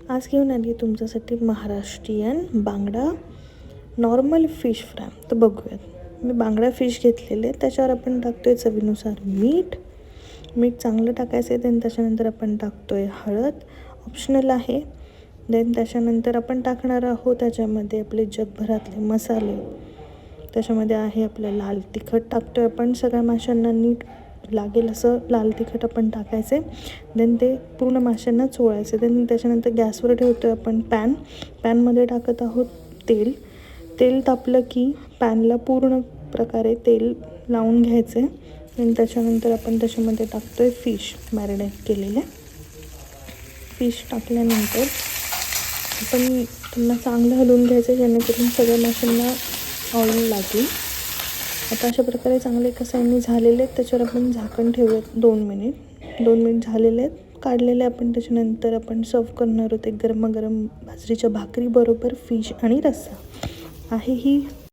आज घेऊन आली आहे तुमच्यासाठी महाराष्ट्रीयन बांगडा नॉर्मल फिश फ्राय. तर बघूयात. मी बांगडा फिश घेतलेले, त्याच्यावर आपण टाकतो आहे चवीनुसार मीठ चांगलं टाकायचं आहे. देन त्याच्यानंतर आपण टाकतो आहे हळद, ऑप्शनल आहे. देन त्याच्यानंतर आपण टाकणार आहोत त्याच्यामध्ये आपले जगभरातले मसाले. त्याच्यामध्ये आहे आपलं लाल तिखट टाकतो आहे आपण. सगळ्या माशांना नीट लागेल असं लाल तिखट आपण टाकायचे. देन ते पूर्ण माशांना चोळायचे. देन त्याच्यानंतर गॅसवर ठेवतो आहे आपण पॅनमध्ये टाकत आहोत तेल तापलं की पॅनला पूर्ण प्रकारे तेल लावून घ्यायचे. देन त्याच्यानंतर आपण त्याच्यामध्ये टाकतो आहे फिश, मॅरिनेट केलेले फिश टाकल्यानंतर आपण त्यांना चांगलं हलवून घ्यायचं, जेणेकरून सगळ्या माशांना ऑइल लागेल. आता अशा प्रकारे चांगले एका साईडने झालेले आहेत. त्याच्यावर आपण झाकण ठेवूयात 2 मिनिट झालेले आहेत. काढलेले आपण त्याच्यानंतर आपण सर्व करणार आहोत एक गरमागरम बाजरीच्या भाकरी बरोबर फिश आणि रस्सा आहे. ही